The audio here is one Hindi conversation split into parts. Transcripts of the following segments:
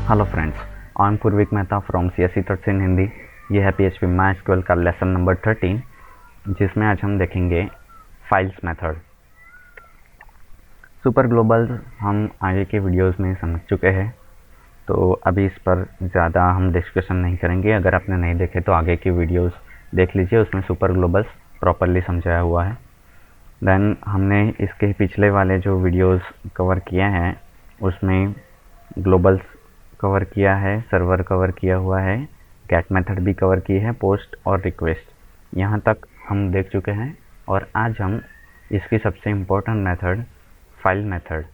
Hello friends, I am Purvik Mehta from CSE threads in Hindi. ये है PHP MySQL का लेसन नंबर 13, जिसमें आज हम देखेंगे फाइल्स मेथड। सुपर ग्लोबल हम आगे के वीडियोस में समझ चुके हैं, तो अभी इस पर ज़्यादा हम डिस्कशन नहीं करेंगे। अगर आपने नहीं देखे तो आगे की वीडियोस देख लीजिए, उसमें सुपर ग्लोबल्स प्रॉपरली समझाया हुआ है। देन हमने इसके पिछले वाले जो वीडियोस कवर किए हैं उसमें ग्लोबल्स कवर किया है, सर्वर कवर किया हुआ है, गेट मेथड भी कवर की है, पोस्ट और रिक्वेस्ट, यहाँ तक हम देख चुके हैं। और आज हम इसकी सबसे इम्पोर्टेंट मेथड फाइल मेथड,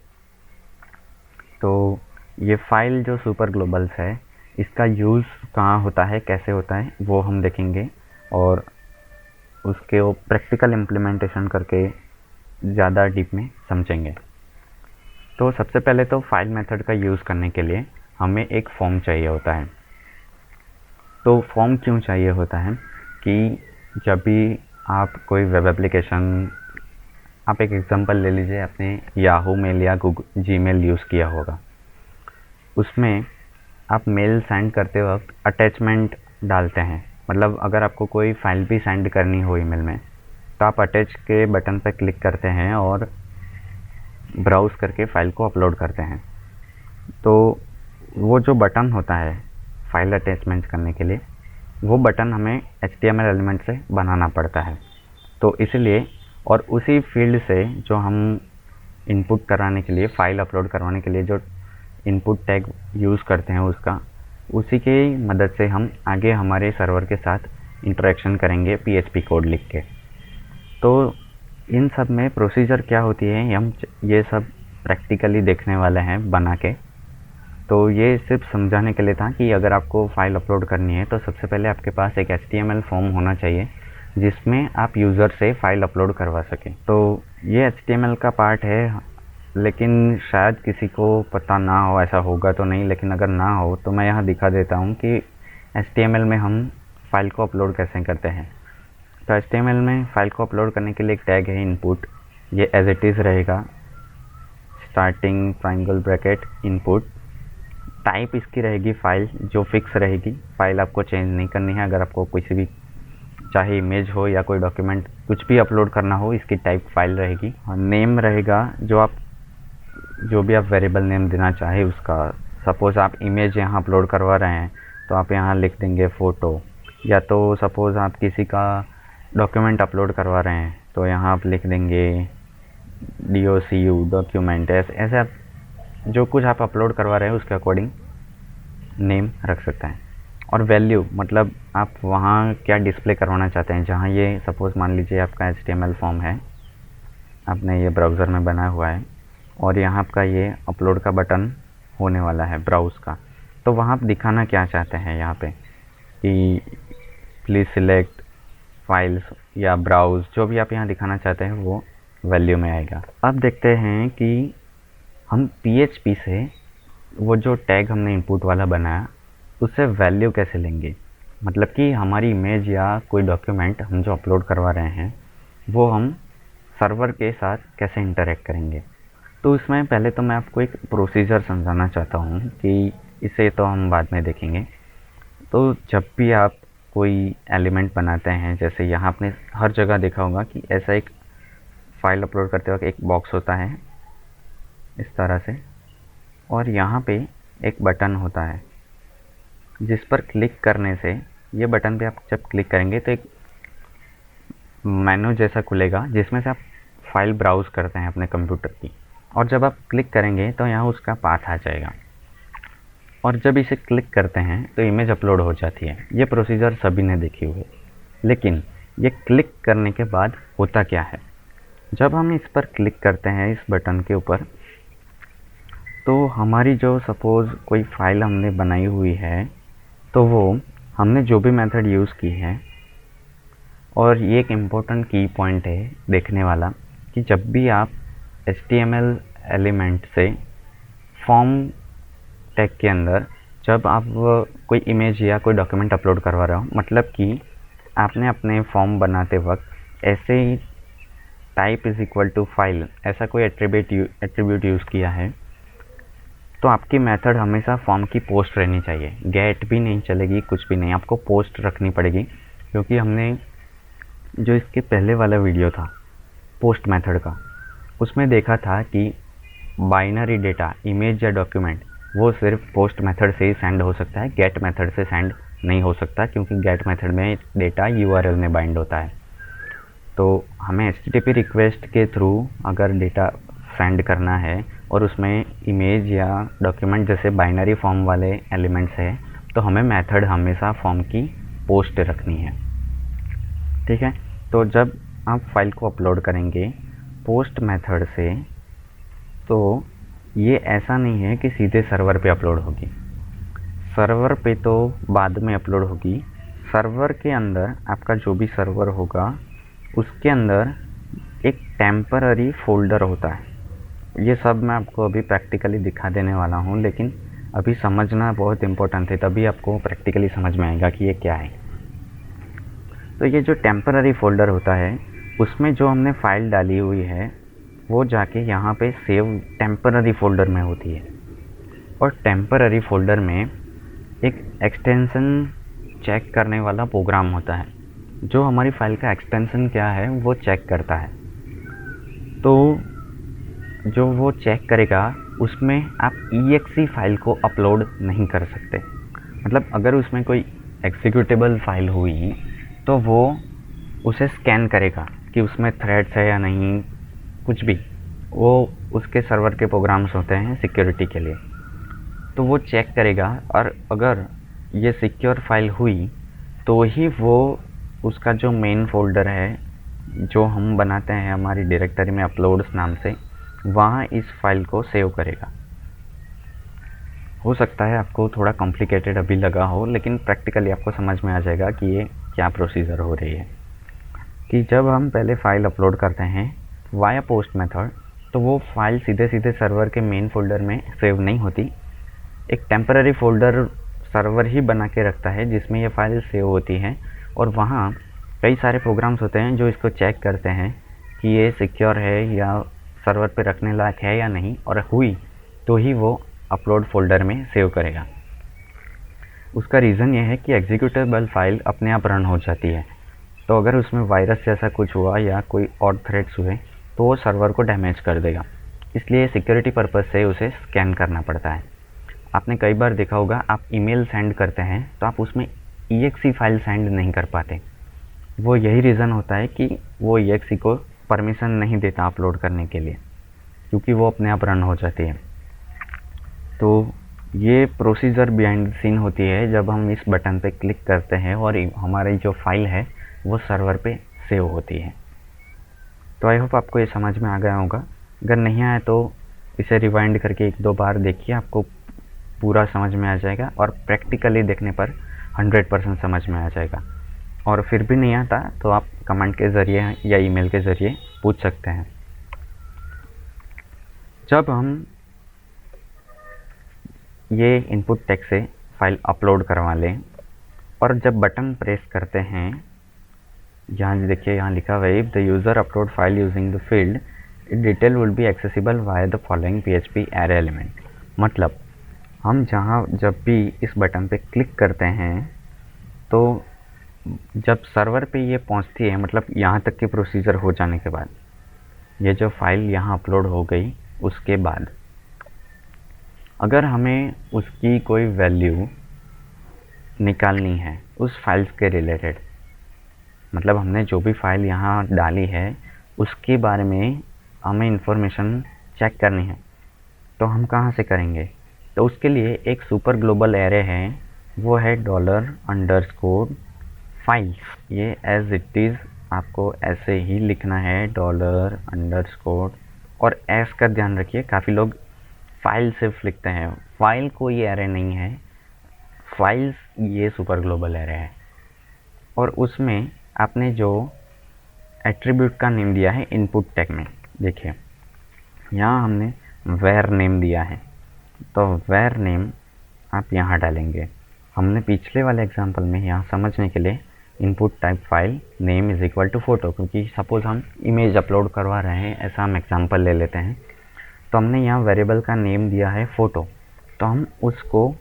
तो ये फाइल जो सुपर ग्लोबल्स है इसका यूज़ कहाँ होता है, कैसे होता है, वो हम देखेंगे और उसके प्रैक्टिकल इम्प्लीमेंटेशन करके ज़्यादा डीप में समझेंगे। तो सबसे पहले तो फाइल मेथड का यूज़ करने के लिए हमें एक फॉर्म चाहिए होता है। तो फॉर्म क्यों चाहिए होता है कि जब भी आप कोई वेब एप्लीकेशन, आप एक एग्जांपल ले लीजिए, आपने याहू मेल या गूगल जीमेल यूज़ किया होगा, उसमें आप मेल सेंड करते वक्त अटैचमेंट डालते हैं। मतलब अगर आपको कोई फाइल भी सेंड करनी हो ईमेल में तो आप अटैच के बटन पर क्लिक करते हैं और ब्राउज़ करके फ़ाइल को अपलोड करते हैं। तो वो जो बटन होता है फाइल अटैचमेंट करने के लिए, वो बटन हमें HTML एलिमेंट से बनाना पड़ता है। तो इसलिए और उसी फील्ड से जो हम इनपुट कराने के लिए, फाइल अपलोड करवाने के लिए जो इनपुट टैग यूज़ करते हैं उसी की मदद से हम आगे हमारे सर्वर के साथ इंटरेक्शन करेंगे PHP कोड लिख के। तो इन सब में प्रोसीजर क्या होती है हम ये सब प्रैक्टिकली देखने वाले हैं बना के। तो ये सिर्फ समझाने के लिए था कि अगर आपको फ़ाइल अपलोड करनी है तो सबसे पहले आपके पास एक HTML फॉर्म होना चाहिए जिसमें आप यूज़र से फ़ाइल अपलोड करवा सकें। तो ये HTML का पार्ट है, लेकिन शायद किसी को पता ना हो, ऐसा होगा तो नहीं, लेकिन अगर ना हो तो मैं यहाँ दिखा देता हूँ कि HTML में हम फाइल को अपलोड कैसे करते हैं। तो HTML में फ़ाइल को अपलोड करने के लिए एक टैग है इनपुट, ये एज इट इज़ रहेगा, starting triangle bracket input. Type इसकी रहेगी फाइल, जो फिक्स रहेगी, फाइल आपको चेंज नहीं करनी है। अगर आपको किसी भी, चाहे इमेज हो या कोई डॉक्यूमेंट, कुछ भी अपलोड करना हो, इसकी टाइप फाइल रहेगी। और नेम रहेगा जो भी आप वेरिएबल नेम देना चाहे उसका। सपोज़ आप इमेज यहाँ अपलोड करवा रहे हैं तो आप यहाँ लिख देंगे फ़ोटो, या तो सपोज़ आप किसी का डॉक्यूमेंट अपलोड करवा रहे हैं तो यहाँ आप लिख देंगे DOCU डॉक्यूमेंट। ऐसे आप जो कुछ आप अपलोड करवा रहे हैं उसके अकॉर्डिंग नेम रख सकते हैं। और वैल्यू मतलब आप वहाँ क्या डिस्प्ले करवाना चाहते हैं। जहाँ ये सपोज़ मान लीजिए आपका HTML फॉर्म है, आपने ये ब्राउज़र में बनाया हुआ है और यहाँ आपका ये अपलोड का बटन होने वाला है ब्राउज़ का, तो वहाँ आप दिखाना क्या चाहते हैं यहाँ पे कि प्लीज़ सिलेक्ट फाइल्स या ब्राउज़, जो भी आप यहाँ दिखाना चाहते हैं वो वैल्यू में आएगा। अब देखते हैं कि हम PHP से वो जो टैग हमने इनपुट वाला बनाया उससे वैल्यू कैसे लेंगे। मतलब कि हमारी इमेज या कोई डॉक्यूमेंट हम जो अपलोड करवा रहे हैं वो हम सर्वर के साथ कैसे इंटरेक्ट करेंगे। तो इसमें पहले तो मैं आपको एक प्रोसीजर समझाना चाहता हूँ कि इसे तो हम बाद में देखेंगे। तो जब भी आप कोई एलिमेंट बनाते हैं, जैसे यहाँ आपने हर जगह देखा होगा कि ऐसा एक फ़ाइल अपलोड करते वक्त एक बॉक्स होता है इस तरह से, और यहाँ पे एक बटन होता है जिस पर क्लिक करने से, ये बटन पे आप जब क्लिक करेंगे तो एक मेनू जैसा खुलेगा जिसमें से आप फाइल ब्राउज़ करते हैं अपने कंप्यूटर की, और जब आप क्लिक करेंगे तो यहाँ उसका पाथ आ जाएगा और जब इसे क्लिक करते हैं तो इमेज अपलोड हो जाती है। ये प्रोसीजर सभी ने देखी हुई है, लेकिन ये क्लिक करने के बाद होता क्या है, जब हम इस पर क्लिक करते हैं इस बटन के ऊपर, तो हमारी जो सपोज़ कोई फ़ाइल हमने बनाई हुई है तो वो हमने जो भी मेथड यूज़ की है, और ये एक इम्पोर्टेंट की पॉइंट है देखने वाला कि जब भी आप HTML एलिमेंट से फॉर्म टैग के अंदर जब आप कोई इमेज या कोई डॉक्यूमेंट अपलोड करवा रहे हो, मतलब कि आपने अपने फॉर्म बनाते वक्त ऐसे ही type is equal to file ऐसा कोई एट्रीब्यूट यूज़ किया है, तो आपकी मेथड हमेशा फॉर्म की पोस्ट रहनी चाहिए, गेट भी नहीं चलेगी, कुछ भी नहीं, आपको पोस्ट रखनी पड़ेगी। क्योंकि हमने जो इसके पहले वाला वीडियो था पोस्ट मेथड का, उसमें देखा था कि बाइनरी डेटा, इमेज या डॉक्यूमेंट, वो सिर्फ पोस्ट मेथड से ही सेंड हो सकता है, गेट मेथड से सेंड नहीं हो सकता, क्योंकि गेट मेथड में डेटा यूआरएल में बाइंड होता है। तो हमें एचटीटीपी रिक्वेस्ट के थ्रू अगर डेटा सेंड करना है और उसमें इमेज या डॉक्यूमेंट जैसे बाइनरी फॉर्म वाले एलिमेंट्स है, तो हमें मेथड हमेशा फॉर्म की पोस्ट रखनी है। ठीक है, तो जब आप फाइल को अपलोड करेंगे पोस्ट मेथड से, तो ये ऐसा नहीं है कि सीधे सर्वर पे अपलोड होगी, सर्वर पे तो बाद में अपलोड होगी। सर्वर के अंदर आपका जो भी सर्वर होगा उसके अंदर एक टेम्पररी फोल्डर होता है। ये सब मैं आपको अभी प्रैक्टिकली दिखा देने वाला हूँ, लेकिन अभी समझना बहुत इम्पोर्टेंट है, तभी आपको प्रैक्टिकली समझ में आएगा कि ये क्या है। तो ये जो टेम्पररी फोल्डर होता है उसमें जो हमने फाइल डाली हुई है वो जाके यहाँ पे सेव टेम्पररी फोल्डर में होती है। और टेम्पररी फोल्डर में एक एक्सटेंशन चेक करने वाला प्रोग्राम होता है, जो हमारी फाइल का एक्सटेंशन क्या है वो चेक करता है। तो जो वो चेक करेगा उसमें आप exe फाइल को अपलोड नहीं कर सकते। मतलब अगर उसमें कोई एग्जीक्यूटेबल फाइल हुई तो वो उसे स्कैन करेगा कि उसमें थ्रेड्स है या नहीं, कुछ भी, वो उसके सर्वर के प्रोग्राम्स होते हैं सिक्योरिटी के लिए, तो वो चेक करेगा। और अगर ये सिक्योर फाइल हुई तो ही वो उसका जो मेन फोल्डर है जो हम बनाते हैं हमारी डायरेक्टरी में अपलोड्स नाम से, वहाँ इस फाइल को सेव करेगा। हो सकता है आपको थोड़ा कॉम्प्लिकेटेड अभी लगा हो, लेकिन प्रैक्टिकली आपको समझ में आ जाएगा कि ये क्या प्रोसीजर हो रही है। कि जब हम पहले फ़ाइल अपलोड करते हैं वाया पोस्ट मेथड, तो वो फाइल सीधे सीधे सर्वर के मेन फोल्डर में सेव नहीं होती। एक टेम्पररी फोल्डर सर्वर ही बना के रखता है जिसमें ये फाइल सेव होती है, और वहाँ कई सारे प्रोग्राम्स होते हैं जो इसको चेक करते हैं कि ये सिक्योर है या सर्वर पे रखने लायक है या नहीं, और हुई तो ही वो अपलोड फोल्डर में सेव करेगा। उसका रीज़न ये है कि एग्जीक्यूटेबल फाइल अपने आप रन हो जाती है, तो अगर उसमें वायरस जैसा कुछ हुआ या कोई और थ्रेट्स हुए तो वो सर्वर को डैमेज कर देगा, इसलिए सिक्योरिटी पर्पज़ से उसे स्कैन करना पड़ता है। आपने कई बार देखा होगा, आप ईमेल सेंड करते हैं तो आप उसमें exe फाइल सेंड नहीं कर पाते। वो यही रीज़न होता है कि वो exe को परमिशन नहीं देता अपलोड करने के लिए, क्योंकि वो अपने आप रन हो जाती है। तो ये प्रोसीजर बिहाइंड सीन होती है जब हम इस बटन पे क्लिक करते हैं और हमारी जो फाइल है वो सर्वर पे सेव होती है। तो आई होप आपको ये समझ में आ गया होगा। अगर नहीं आया तो इसे रिवाइंड करके 1-2 बार देखिए, आपको पूरा समझ में आ जाएगा, और प्रैक्टिकली देखने पर 100% समझ में आ जाएगा। और फिर भी नहीं आता तो आप कमेंट के ज़रिए या ईमेल के ज़रिए पूछ सकते हैं। जब हम ये इनपुट टेक्स्ट से फाइल अपलोड करवा लें और जब बटन प्रेस करते हैं, यहाँ देखिए, यहाँ लिखा हुआ है if the user upload file using the field it detail will be accessible via the following PHP array element. मतलब हम जब भी इस बटन पे क्लिक करते हैं तो जब सर्वर पे ये पहुंचती है, मतलब यहाँ तक के प्रोसीजर हो जाने के बाद, ये जो फाइल यहाँ अपलोड हो गई उसके बाद, अगर हमें उसकी कोई वैल्यू निकालनी है उस फाइल्स के रिलेटेड, मतलब हमने जो भी फाइल यहाँ डाली है उसके बारे में हमें इंफॉर्मेशन चेक करनी है, तो हम कहाँ से करेंगे? तो उसके लिए एक सुपर ग्लोबल एरे है, वो है $_files। ये एज इट इज़ आपको ऐसे ही लिखना है $_, और एस का ध्यान रखिए, काफ़ी लोग फाइल सिर्फ लिखते हैं, फाइल कोई एरे नहीं है, फाइल्स ये सुपर ग्लोबल एरे है। और उसमें आपने जो एट्रीब्यूट का नेम दिया है इनपुट टैग में, देखिए यहाँ हमने वेर नेम दिया है, तो वेर नेम आप यहाँ डालेंगे। हमने पिछले वाले एग्जांपल में यहाँ समझने के लिए input type file name is equal to photo, क्योंकि सपोज़ हम इमेज अपलोड करवा रहे हैं, ऐसा हम एग्जांपल ले लेते हैं, तो हमने यहाँ वेरिएबल का नेम दिया है फ़ोटो, तो हम उसको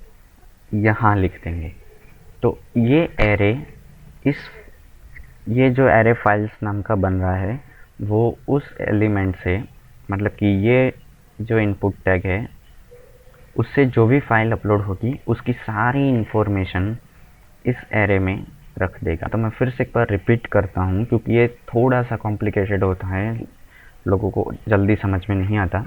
यहाँ लिख देंगे। तो ये एरे ये जो एरे फाइल्स नाम का बन रहा है वो उस एलिमेंट से, मतलब कि ये जो इनपुट टैग है उससे जो भी फाइल अपलोड होगी उसकी सारी इन्फॉर्मेशन इस एरे में रख देगा। तो मैं फिर से एक बार रिपीट करता हूँ क्योंकि ये थोड़ा सा कॉम्प्लिकेटेड होता है, लोगों को जल्दी समझ में नहीं आता।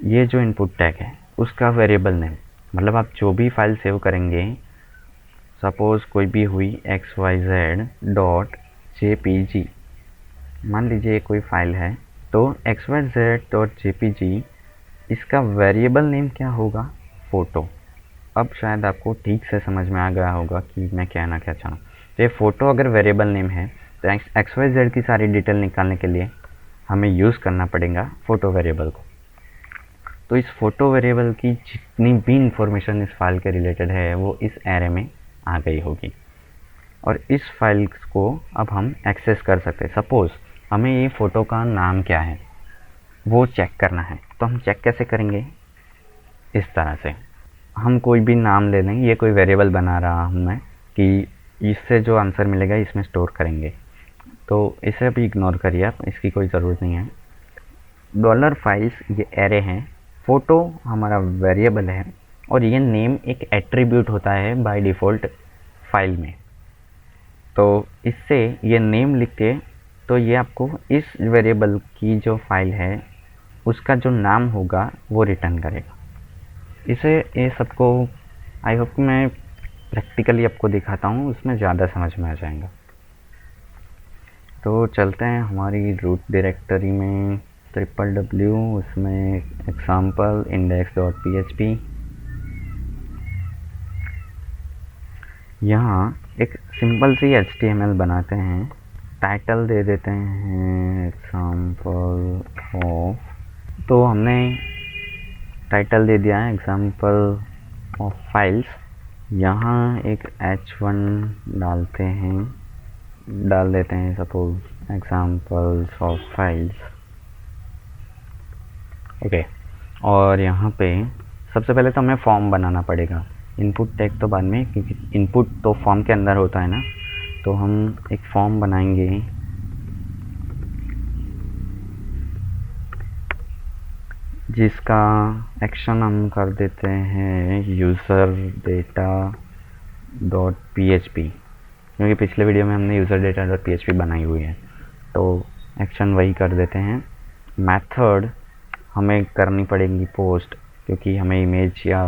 ये जो इनपुट टैग है उसका वेरिएबल नेम, मतलब आप जो भी फाइल सेव करेंगे, सपोज़ कोई भी हुई xyz.jpg, मान लीजिए कोई फाइल है, तो xyz.jpg इसका वेरिएबल नेम क्या होगा? फ़ोटो। अब शायद आपको ठीक से समझ में आ गया होगा कि मैं कहना क्या चाह रहा हूँ। तो ये फ़ोटो अगर वेरिएबल नेम है तो xyz की सारी डिटेल निकालने के लिए हमें यूज़ करना पड़ेगा फ़ोटो वेरिएबल को। तो इस फ़ोटो वेरिएबल की जितनी भी इंफॉर्मेशन इस फाइल के रिलेटेड है वो इस एरे में आ गई होगी और इस फाइल को अब हम एक्सेस कर सकते हैं। सपोज़ हमें ये फ़ोटो का नाम क्या है वो चेक करना है, तो हम चेक कैसे करेंगे? इस तरह से हम कोई भी नाम ले लेंगे। ये कोई वेरिएबल बना रहा हूँ मैं कि इससे जो आंसर मिलेगा इसमें स्टोर करेंगे, तो इसे अभी इग्नोर करिए आप, इसकी कोई ज़रूरत नहीं है। डॉलर फाइल्स ये एरे हैं, फ़ोटो हमारा वेरिएबल है और ये नेम एक एट्रीब्यूट होता है बाय डिफ़ॉल्ट फाइल में। तो इससे ये नेम लिख के तो ये आपको इस वेरिएबल की जो फाइल है उसका जो नाम होगा वो रिटर्न करेगा। इसे ये सबको आई होप मैं प्रैक्टिकली आपको दिखाता हूँ, उसमें ज़्यादा समझ में आ जाएगा। तो चलते हैं हमारी रूट डायरेक्टरी में, www उसमें एग्जाम्पल index.php। यहाँ एक सिंपल सी HTML बनाते हैं, टाइटल दे देते हैं एग्जाम्पल ऑफ, तो हमने टाइटल दे दिया है एग्जाम्पल ऑफ फाइल्स। यहाँ एक h1 डाल देते हैं suppose examples of files, okay. और यहाँ पे सबसे पहले तो हमें फॉर्म बनाना पड़ेगा, इनपुट टैग तो बाद में, क्योंकि इनपुट तो फॉर्म के अंदर होता है ना। तो हम एक फॉर्म बनाएंगे जिसका एक्शन हम कर देते हैं यूज़र डेटा डॉट php, क्योंकि पिछले वीडियो में हमने यूज़र डेटा डॉट php बनाई हुई है, तो एक्शन वही कर देते हैं। मेथड हमें करनी पड़ेगी पोस्ट, क्योंकि हमें इमेज या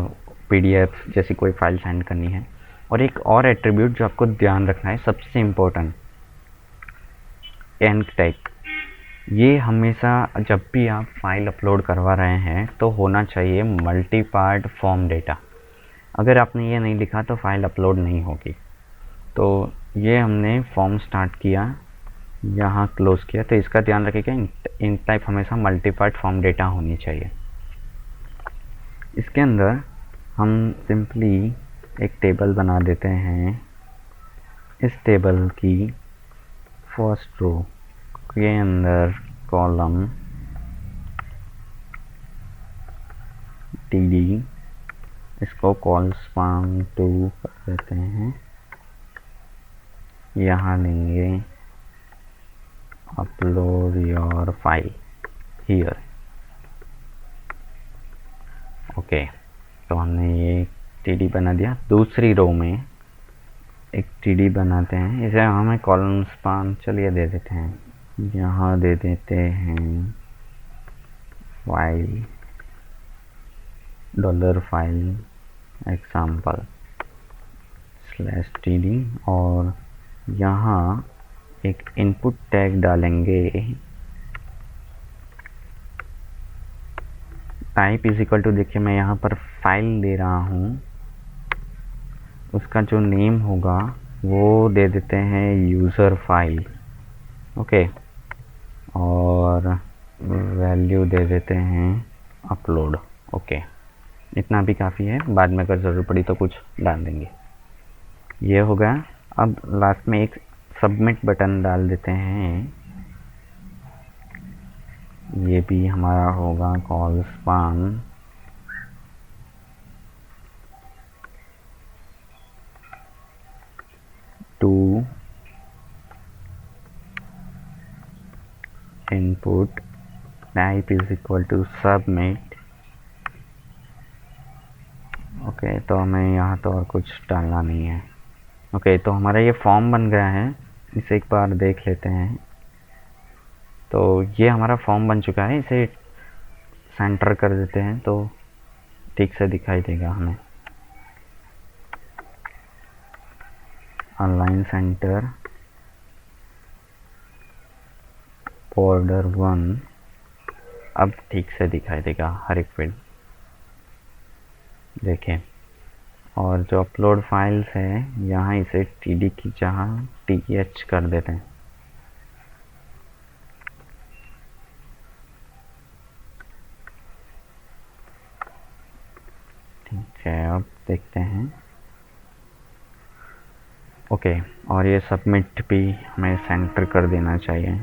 पीडीएफ जैसी कोई फाइल सेंड करनी है। और एक और एट्रीब्यूट जो आपको ध्यान रखना है, सबसे इम्पोर्टेंट, एंड टैग। ये हमेशा जब भी आप फाइल अपलोड करवा रहे हैं तो होना चाहिए मल्टी पार्ट फॉर्म डेटा। अगर आपने ये नहीं लिखा तो फाइल अपलोड नहीं होगी। तो ये हमने फॉर्म स्टार्ट किया, यहाँ क्लोज किया, तो इसका ध्यान रखिएगा इन टाइप हमेशा मल्टी पार्ट फॉर्म डेटा होनी चाहिए। इसके अंदर हम सिंपली एक टेबल बना देते हैं। इस टेबल की फर्स्ट रो के अंदर कॉलम td, इसको कॉलस्पान टू कर देते हैं। यहाँ लेंगे upload your file here, okay. तो हमने ये td बना दिया। दूसरी रो में एक td बनाते हैं, इसे हमें कॉलम स्पान चलिए दे देते हैं, यहाँ दे देते हैं file dollar file example /td, और यहाँ एक इनपुट टैग डालेंगे टाइप इज इक्वल टू, देखिए मैं यहाँ पर फाइल दे रहा हूँ, उसका जो नेम होगा वो दे देते हैं यूज़र फाइल, ओके। और वैल्यू दे देते हैं अपलोड, ओके। इतना भी काफ़ी है, बाद में अगर ज़रूरत पड़ी तो कुछ डाल देंगे। ये हो गया। अब लास्ट में एक सबमिट बटन डाल देते हैं, ये भी हमारा होगा कॉलस्पान to input type is equal to submit। Okay, तो हमें यहाँ तो और कुछ डालना नहीं है। ओके, तो हमारा ये फॉर्म बन गया है, इसे एक बार देख लेते हैं। तो ये हमारा फॉर्म बन चुका है, इसे सेंटर कर देते हैं तो ठीक से दिखाई देगा हमें। अलाइन सेंटर बॉर्डर 1, अब ठीक से दिखाई देगा हर एक फील्ड, देखें। और जो अपलोड फाइल्स है यहाँ इसे td की जगह th कर देते हैं। ठीक है, अब देखते हैं। ओके, और ये सबमिट भी हमें सेंटर कर देना चाहिए,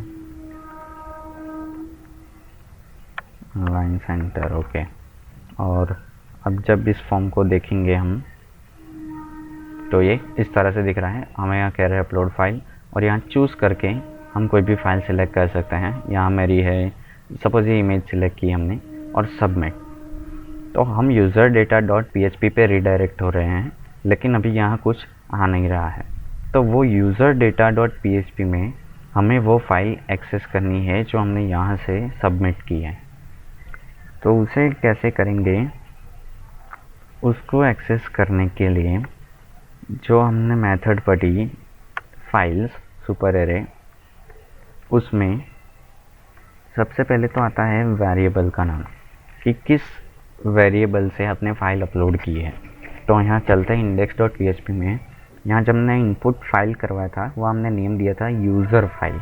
लाइन सेंटर। ओके, और अब जब इस फॉर्म को देखेंगे हम तो ये इस तरह से दिख रहा है। हमें यहाँ कह रहे हैं अपलोड फाइल, और यहाँ चूज़ करके हम कोई भी फाइल सिलेक्ट कर सकते हैं। यहाँ मेरी है, सपोज ये इमेज सिलेक्ट की हमने, और सबमिट। तो हम यूज़र डेटा डॉट php पे रिडायरेक्ट हो रहे हैं, लेकिन अभी यहाँ कुछ आ नहीं रहा है। तो वो यूज़र डेटा डॉट php में हमें वो फाइल एक्सेस करनी है जो हमने यहाँ से सबमिट की है। तो उसे कैसे करेंगे? उसको एक्सेस करने के लिए जो हमने मेथड पढ़ी फाइल्स सुपर एरे, उसमें सबसे पहले तो आता है वेरिएबल का नाम, कि किस वेरिएबल से आपने फ़ाइल अपलोड की है। तो यहाँ चलते हैं index.php में। यहाँ जब हमने इनपुट फाइल करवाया था वो हमने नेम दिया था यूज़र फाइल।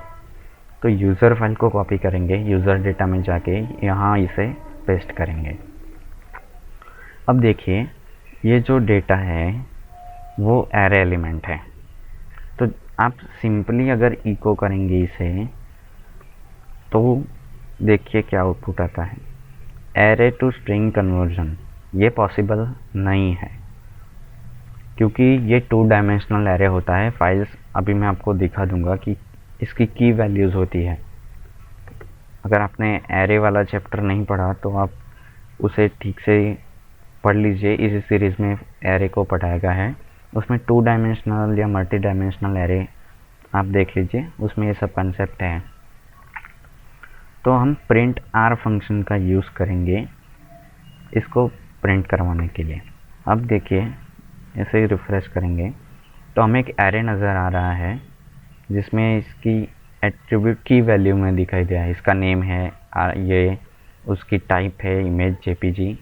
तो यूज़र फाइल को कॉपी करेंगे, यूज़र डेटा में जाके यहाँ इसे पेस्ट करेंगे। अब देखिए ये जो डेटा है वो एरे एलिमेंट है। तो आप सिंपली अगर इको करेंगे इसे तो देखिए क्या आउटपुट आता है, एरे टू स्ट्रिंग कन्वर्जन। ये पॉसिबल नहीं है क्योंकि ये 2 डायमेंशनल एरे होता है। फाइल्स अभी मैं आपको दिखा दूंगा कि इसकी की वैल्यूज़ होती है। अगर आपने एरे वाला चैप्टर नहीं पढ़ा तो आप उसे ठीक से पढ़ लीजिए। इस सीरीज़ में एरे को पढ़ाया गया है, उसमें 2 डायमेंशनल या मल्टी डायमेंशनल एरे आप देख लीजिए, उसमें ये सब कंसेप्ट है। तो हम प्रिंट आर फंक्शन का यूज़ करेंगे इसको प्रिंट करवाने के लिए। अब देखिए ऐसे ही रिफ़्रेश करेंगे तो हमें एक एरे नज़र आ रहा है जिसमें इसकी एट्रीब्यूट की वैल्यू में दिखाई दिया है। इसका नेम है, ये उसकी टाइप है इमेज जेपीजी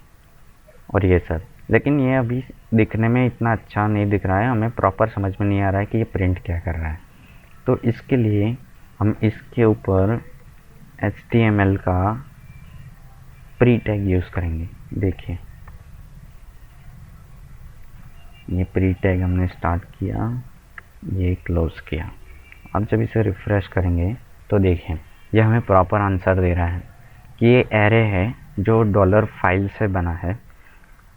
और ये सब। लेकिन ये अभी दिखने में इतना अच्छा नहीं दिख रहा है, हमें प्रॉपर समझ में नहीं आ रहा है कि ये प्रिंट क्या कर रहा है। तो इसके लिए हम इसके ऊपर HTML का प्री टैग यूज़ करेंगे। देखिए ये प्री टैग हमने स्टार्ट किया, ये क्लोज़ किया। अब जब इसे रिफ़्रेश करेंगे तो देखें ये हमें प्रॉपर आंसर दे रहा है कि ये एरे है जो $फाइल से बना है,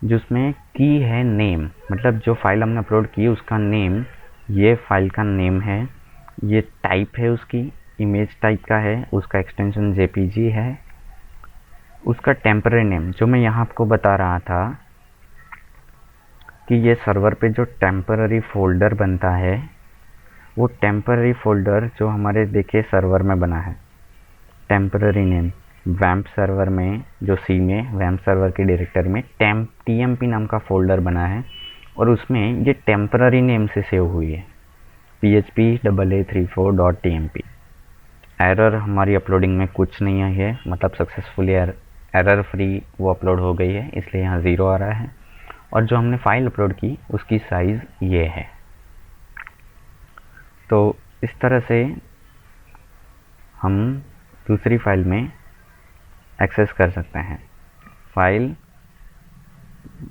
जिसमें की है नेम, मतलब जो फाइल हमने अपलोड की उसका नेम, ये फाइल का नेम है, ये टाइप है उसकी इमेज टाइप का है, उसका एक्सटेंशन जेपीजी है, उसका टेम्पररी नेम जो मैं यहाँ आपको बता रहा था कि ये सर्वर पे जो टेम्पररी फ़ोल्डर बनता है वो टेम्पररी फ़ोल्डर जो हमारे देखिए सर्वर में बना है, टेम्पररी नेम वैम्प सर्वर में, जो सी में वैम्प सर्वर की डायरेक्टरी में tmp नाम का फ़ोल्डर बना है और उसमें ये टेम्पररी नेम से सेव हुई है php.aa34.tmp। एरर हमारी अपलोडिंग में कुछ नहीं आई है, मतलब सक्सेसफुली एरर फ्री वो अपलोड हो गई है, इसलिए यहाँ 0 आ रहा है। और जो हमने फ़ाइल अपलोड की उसकी साइज़ ये है। तो इस तरह से हम दूसरी फाइल में एक्सेस कर सकते हैं फाइल,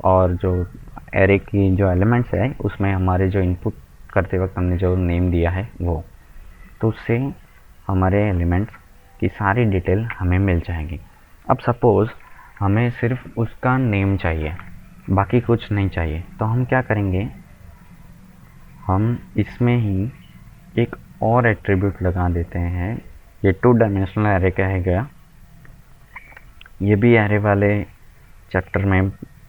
और जो एरे की जो एलिमेंट्स है उसमें हमारे जो इनपुट करते वक्त हमने जो नेम दिया है वो, तो उससे हमारे एलिमेंट्स की सारी डिटेल हमें मिल जाएगी। अब सपोज़ हमें सिर्फ उसका नेम चाहिए, बाकी कुछ नहीं चाहिए, तो हम क्या करेंगे, हम इसमें ही एक और एट्रीब्यूट लगा देते हैं। ये 2 डायमेंशनल एरे का है गया, ये भी एरे वाले चैप्टर में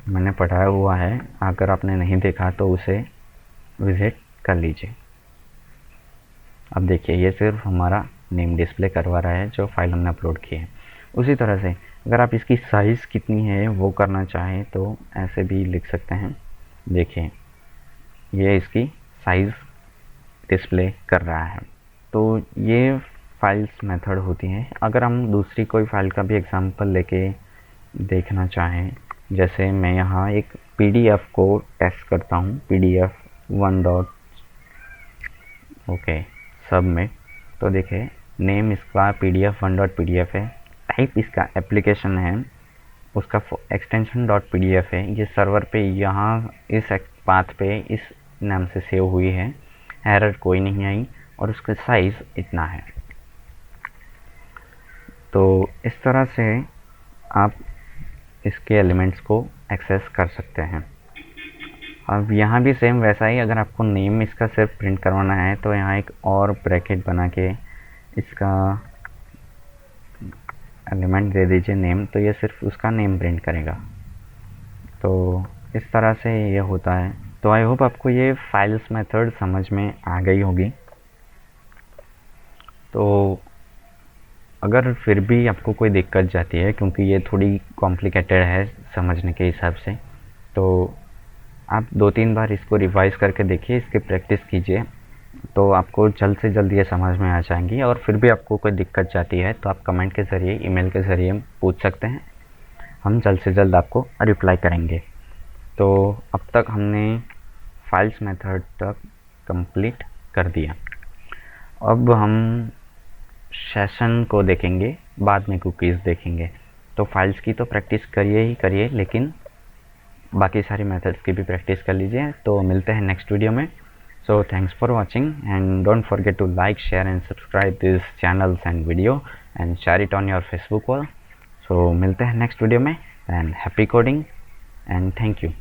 मैंने पढ़ाया हुआ है, अगर आपने नहीं देखा तो उसे विज़िट कर लीजिए। अब देखिए ये सिर्फ हमारा नेम डिस्प्ले करवा रहा है जो फाइल हमने अपलोड की है। उसी तरह से अगर आप इसकी साइज़ कितनी है वो करना चाहें तो ऐसे भी लिख सकते हैं। देखिए ये इसकी साइज़ डिस्प्ले कर रहा है। तो ये फाइल्स मेथड होती हैं। अगर हम दूसरी कोई फाइल का भी एग्जांपल लेके देखना चाहें, जैसे मैं यहाँ एक PDF को टेस्ट करता हूँ, PDF1 डॉट ओके सबमिट। तो देखिए नेम इसका PDF1.pdf है, टाइप इसका एप्लीकेशन है, उसका एक्सटेंशन .pdf है, ये सर्वर पे यहाँ इस पाथ पे इस नाम से सेव हुई है, एरर कोई नहीं आई और उसका साइज़ इतना है। तो इस तरह से आप इसके एलिमेंट्स को एक्सेस कर सकते हैं। अब यहाँ भी सेम वैसा ही, अगर आपको नेम इसका सिर्फ प्रिंट करवाना है तो यहाँ एक और ब्रैकेट बना के इसका एलिमेंट दे दीजिए नेम, तो ये सिर्फ उसका नेम प्रिंट करेगा। तो इस तरह से ये होता है। तो आई होप आपको ये फाइल्स मेथड समझ में आ गई होगी। तो अगर फिर भी आपको कोई दिक्कत जाती है, क्योंकि ये थोड़ी कॉम्प्लिकेटेड है समझने के हिसाब से, तो आप 2-3 बार इसको रिवाइज़ करके देखिए, इसकी प्रैक्टिस कीजिए, तो आपको जल्द से जल्द ये समझ में आ जाएंगी। और फिर भी आपको कोई दिक्कत जाती है तो आप कमेंट के ज़रिए, ईमेल के ज़रिए पूछ सकते हैं, हम जल्द से जल्द आपको रिप्लाई करेंगे। तो अब तक हमने फाइल्स मेथड तक कंप्लीट कर दिया। अब हम सेशन को देखेंगे, बाद में कुकीज़ देखेंगे। तो फाइल्स की तो प्रैक्टिस करिए ही करिए, लेकिन बाकी सारी मेथड्स की भी प्रैक्टिस कर लीजिए। तो मिलते हैं नेक्स्ट वीडियो में। So thanks for watching and don't forget to like, share and subscribe this channels and video and share it on your Facebook wall. So मिलते हैं नेक्स्ट वीडियो में, and happy coding and thank you.